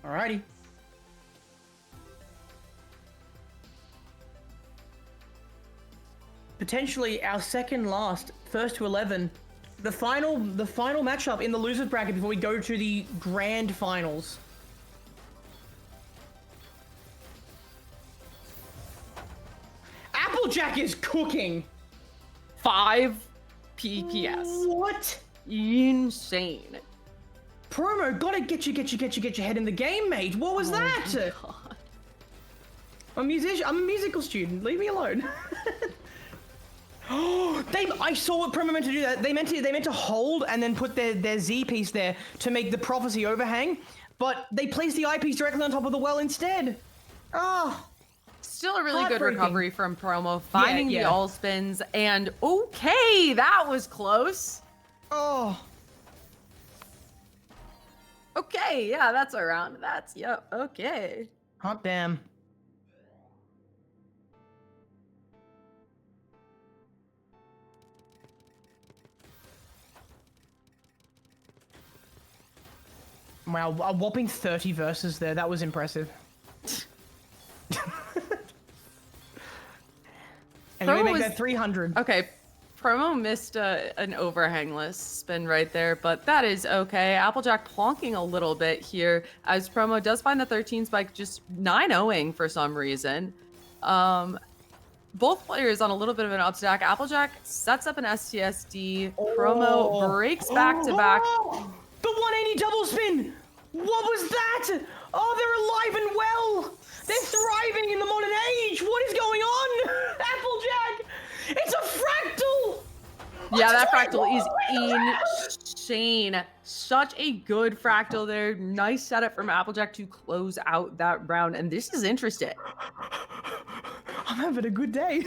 Alrighty. Potentially our second last, first to 11. The final matchup in the losers bracket before we go to the grand finals. Applejack is cooking. 5 PPS. What? Insane. Promo, gotta get your head in the game, mate. What was that? God. I'm a musical student. Leave me alone. Oh, I saw what Promo meant to do. That they meant to hold and then put their Z piece there to make the prophecy overhang, but they placed the eyepiece directly on top of the well instead. Oh. Still a really good recovery from Promo, finding the all spins, and okay, that was close. Oh. Okay, yeah, that's a round. That's, yep, okay. Hot damn. Wow, a whopping 30 verses there. That was impressive. And you make that 300. Okay, Promo missed an overhangless spin right there, but that is okay. Applejack plonking a little bit here as Promo does find the 13 spike, just 9-0ing for some reason. Both players on a little bit of an upstack. Applejack sets up an STSD. Promo breaks back to back. The 180 double spin! What was that? Oh, they're alive and well! They're thriving in the modern age! What is going on? Applejack! It's a fractal! Yeah, that fractal is insane. Such a good fractal there. Nice setup from Applejack to close out that round, and this is interesting. I'm having a good day.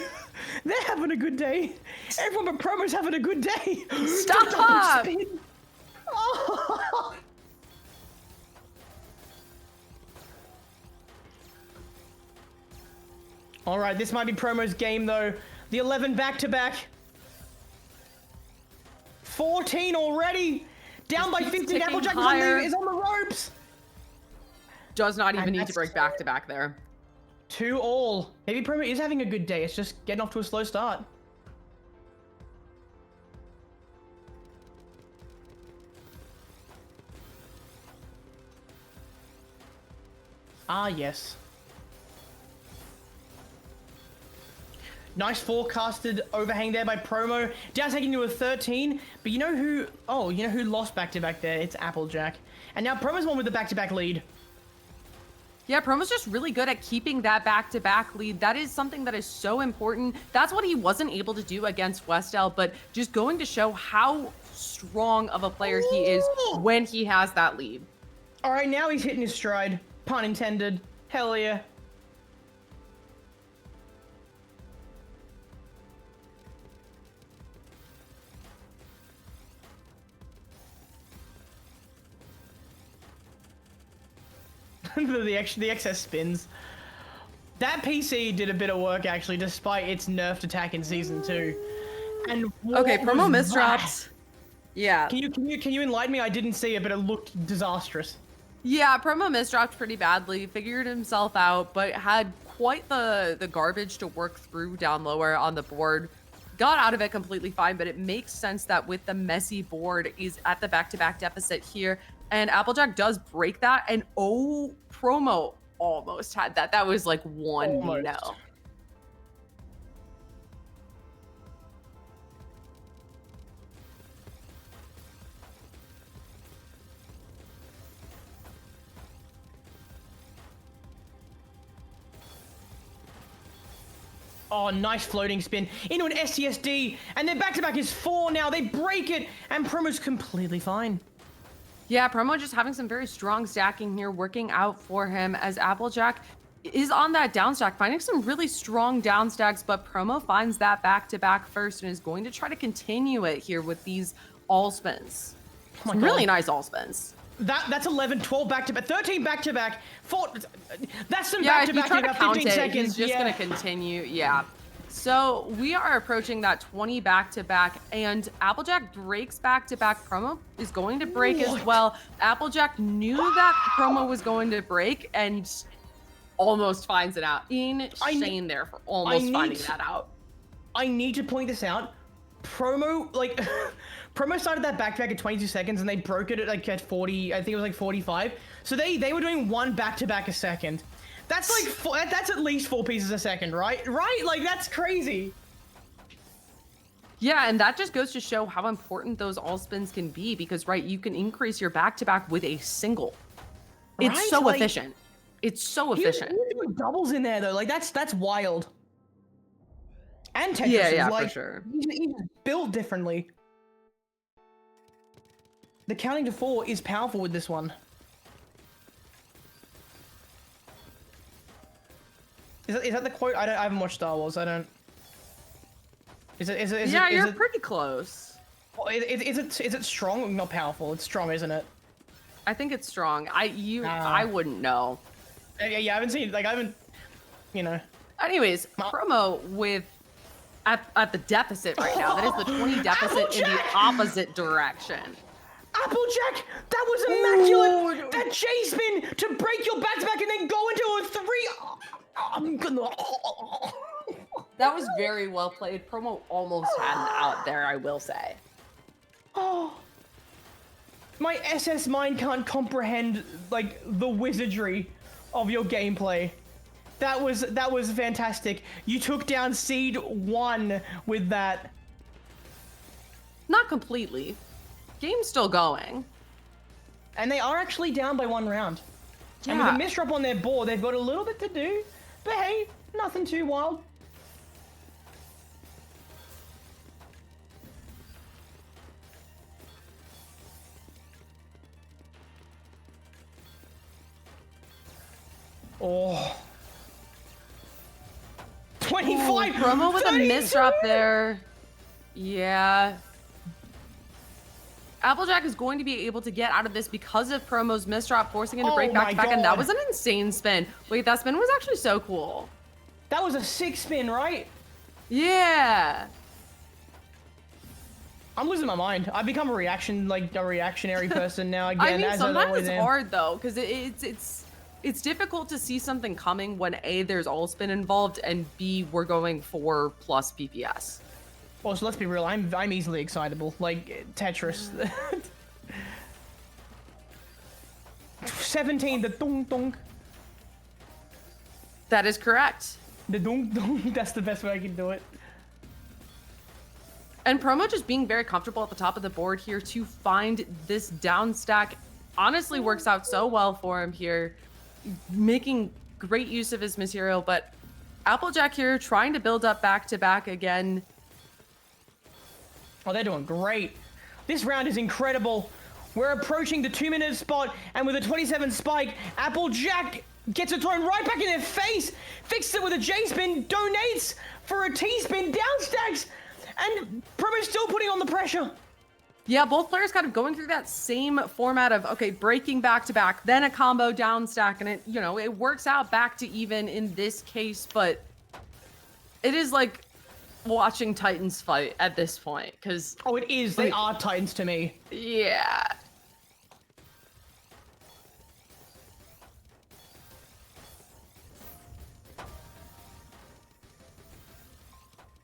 They're having a good day. Everyone but Promo's having a good day. Stop! Oh. All right, this might be Promo's game though. The 11 back-to-back. 14 already. Down by 15. Applejack is on the ropes. Does not even need to break back-to-back there. 2-all. Maybe Promo is having a good day. It's just getting off to a slow start. Ah, yes. Nice forecasted overhang there by Promo. Down taking to a 13. But you know who... Oh, you know who lost back-to-back there? It's Applejack. And now Promo's one with the back-to-back lead. Yeah, Promo's just really good at keeping that back-to-back lead. That is something that is so important. That's what he wasn't able to do against Westell, but just going to show how strong of a player he is when he has that lead. All right, now he's hitting his stride. Pun intended. Hell yeah. the excess spins. That PC did a bit of work actually, despite its nerfed attack in season 2. And okay, Promo misdrops. Yeah. Can you enlighten me? I didn't see it, but it looked disastrous. Yeah, Promo misdropped pretty badly, figured himself out, but had quite the garbage to work through down lower on the board. Got out of it completely fine, but it makes sense that with the messy board, he's at the back-to-back deficit here. And Applejack does break that, and oh, Promo almost had that. That was like one no. Oh, nice floating spin into an STSD, and their back-to-back is 4 now. They break it, and Promo's completely fine. Yeah, Promo just having some very strong stacking here, working out for him as Applejack is on that down stack, finding some really strong down stacks, but Promo finds that back-to-back first and is going to try to continue it here with these all spins. Oh some really nice all spins. That's 11, 12 back-to-back, 13 back-to-back, 4. That's some back-to-back in about 15 seconds. He's just going to continue. Yeah. So we are approaching that 20 back-to-back, and Applejack breaks back-to-back. Promo is going to break as well. Applejack knew that Promo was going to break and almost finds it out. Insane there for almost finding that out. I need to point this out. Promo, like, Promo started that back-to-back at 22 seconds, and they broke it at, like, at 40, I think it was, like, 45. So they were doing one back-to-back a second. That's, like, that's at least 4 pieces a second, right? Right? Like, that's crazy. Yeah, and that just goes to show how important those all spins can be, because, right, you can increase your back-to-back with a single. It's Right? so Like, efficient. It's so efficient. You're doing doubles in there, though. Like, that's wild. And Tetris Yeah, is, like, for sure. He's built differently. The counting to 4 is powerful with this one. Is that the quote? I haven't watched Star Wars. I don't. Yeah, you're pretty close. Is it strong? Not powerful. It's strong, isn't it? I think it's strong. I wouldn't know. Yeah, I haven't seen. Like, I haven't. You know. Anyways, Promo with at the deficit right now. That is the 20 deficit in the opposite direction. Applejack, that was immaculate. That J spin to break your back-to-back and then go into a 3. I'm gonna. That was very well played. Promo almost had an out there, I will say. Oh. My SS mind can't comprehend, like, the wizardry of your gameplay. That was fantastic. You took down Seed 1 with that. Not completely. Game's still going. And they are actually down by 1 round. Yeah. And with a misdrop on their board, they've got a little bit to do. But hey, nothing too wild. Oh. 25! Ooh, Promo with 32? a misdrop there. Yeah. Applejack is going to be able to get out of this because of Promo's misdrop, forcing him to break back-to-back, and that was an insane spin. Wait, that spin was actually so cool. That was a 6 spin, right? Yeah. I'm losing my mind. I've become a reactionary person now again. I mean, as sometimes always it's am. hard though, because it's difficult to see something coming when A, there's all spin involved, and B, we're going 4+ PPS. Well, so let's be real. I'm easily excitable, like Tetris. 17, the dong dong. That is correct. The dong dong. That's the best way I can do it. And Promo just being very comfortable at the top of the board here to find this down stack honestly works out so well for him here, making great use of his material. But Applejack here trying to build up back-to-back again. Oh, they're doing great. This round is incredible. We're approaching the 2-minute spot, and with a 27 spike, Applejack gets it thrown right back in their face, fixes it with a J-spin, donates for a T-spin, downstacks, and Promo's still putting on the pressure. Yeah, both players kind of going through that same format of, okay, breaking back-to-back, then a combo down stack, and it works out back to even in this case, but it is like watching Titans fight at this point, because... Oh, it is. They are Titans to me. Yeah.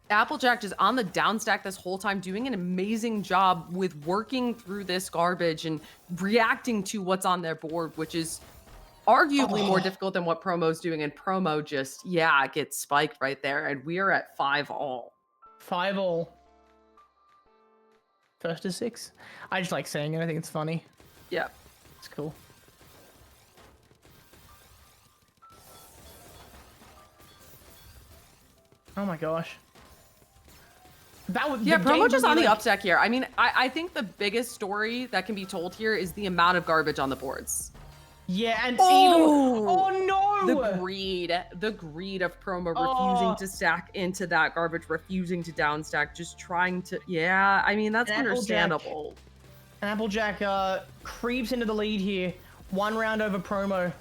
Applejack just on the down stack this whole time, doing an amazing job with working through this garbage and reacting to what's on their board, which is arguably more difficult than what Promo's doing. And Promo just, gets spiked right there. And we are at 5-all. 5-all. First to 6. I just like saying it. I think it's funny. Yeah. It's cool. Oh my gosh. Promo just on the upstack here. I mean, I think the biggest story that can be told here is the amount of garbage on the boards. Yeah, and even... no! The greed of Promo refusing to stack into that garbage, refusing to down stack, just trying to... Yeah, I mean, that's understandable. Applejack creeps into the lead here. 1 round over Promo.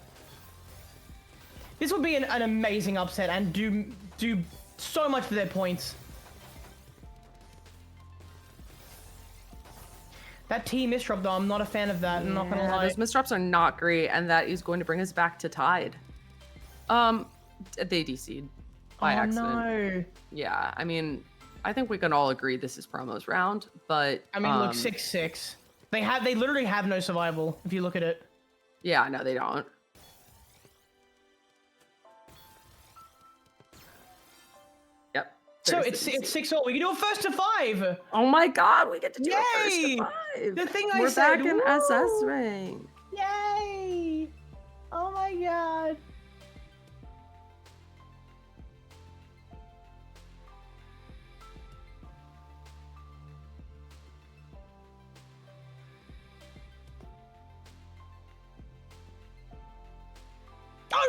This would be an amazing upset and do So much for their points. That T misdrop, though, I'm not a fan of that. I'm not gonna lie. Those misdrops are not great, and that is going to bring us back to tied. They DC'd by accident. No. Yeah, I mean, I think we can all agree this is Promo's round, but I mean, look, 6-6. They literally have no survival if you look at it. Yeah, no, they don't. Yep. So it's 6-all. We can do a first to 5. Oh my god, we get to do Yay! a first to 5. The thing We're said, back in woo! SS rank. Yay! Oh my god.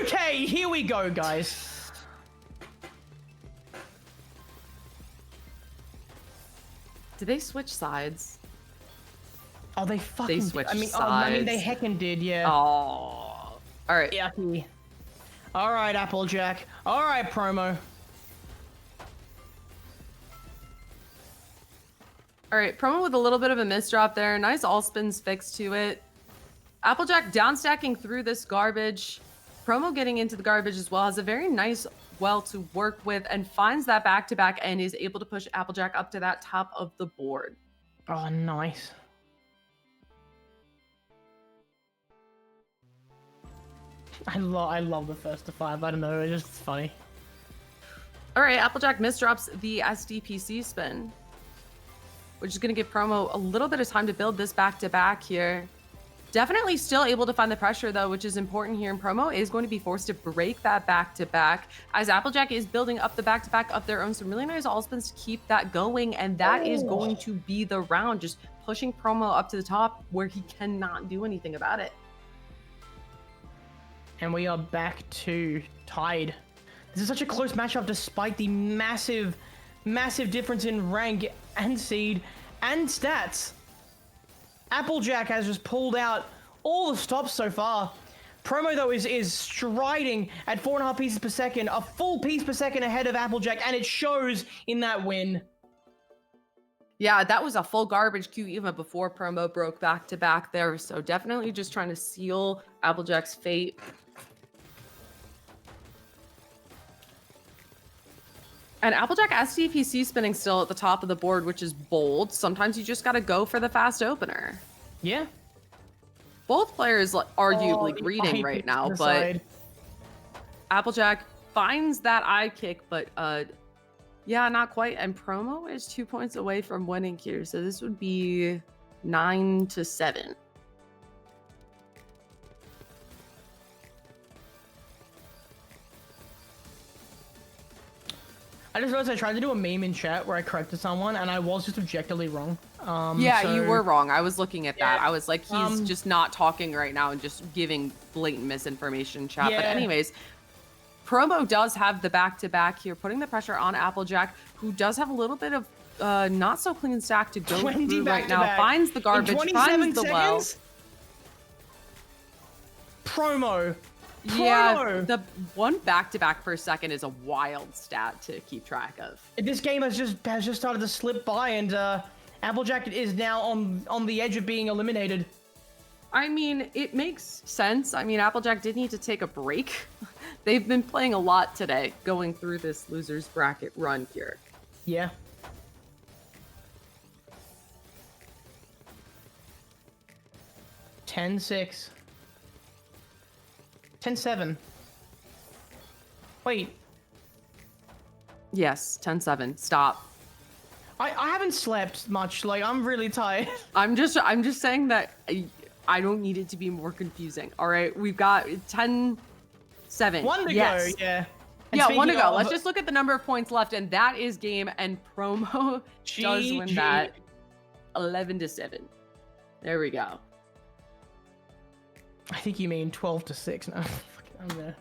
Okay, here we go, guys. Did they switch sides? Oh, they fucking. switched I mean, sides. they heckin' did, yeah. Oh. All right. Yucky. All right, Applejack. All right, Promo. All right, Promo with a little bit of a misdrop there. Nice all spins fix to it. Applejack down stacking through this garbage. Promo getting into the garbage as well, has a very nice well to work with and finds that back-to-back and is able to push Applejack up to that top of the board. Oh, nice. I love the first to 5. I don't know, it's just funny. All right, Applejack misdrops the SDPC spin, which is going to give Promo a little bit of time to build this back-to-back here. Definitely still able to find the pressure, though, which is important here. And Promo is going to be forced to break that back-to-back as Applejack is building up the back-to-back of their own. Some really nice all spins to keep that going. And that is going to be the round, just pushing Promo up to the top where he cannot do anything about it. And we are back to tied. This is such a close matchup despite the massive difference in rank and seed and stats. Applejack has just pulled out all the stops so far. Promo, though, is striding at 4.5 pieces per second, a full piece per second ahead of Applejack, and it shows in that win. Yeah, that was a full garbage queue even before Promo broke back-to-back there. So definitely just trying to seal Applejack's fate. And Applejack SDPC spinning still at the top of the board, which is bold. Sometimes you just got to go for the fast opener. Yeah. Both players arguably greeting right now, but Applejack finds that eye kick, but yeah, not quite. And Promo is 2 points away from winning here, so this would be 9-7. I just realized I tried to do a meme in chat where I corrected someone, and I was just objectively wrong. Yeah, you were wrong. I was looking at that. Yeah, I was like, he's just not talking right now and just giving blatant misinformation in chat. Yeah. But anyways, Promo does have the back-to-back here, putting the pressure on Applejack, who does have a little bit of not so clean stack to go through right now. Finds the garbage, finds the well. Promo. Yeah, the one back-to-back per second is a wild stat to keep track of. This game has just started to slip by, and Applejack is now on the edge of being eliminated. I mean, it makes sense. I mean, Applejack did need to take a break. They've been playing a lot today, going through this loser's bracket run here. Yeah. $10-6. 10-7. Wait. Yes, 10-7. Stop. I haven't slept much. Like, I'm really tired. I'm just saying that I don't need it to be more confusing. All right, we've got 10-7. One to yes. go, yeah. Yeah, one to go. Let's just look at the number of points left, and that is game. And Promo does win that 11-7. There we go. I think you mean 12-6. No, I'm there.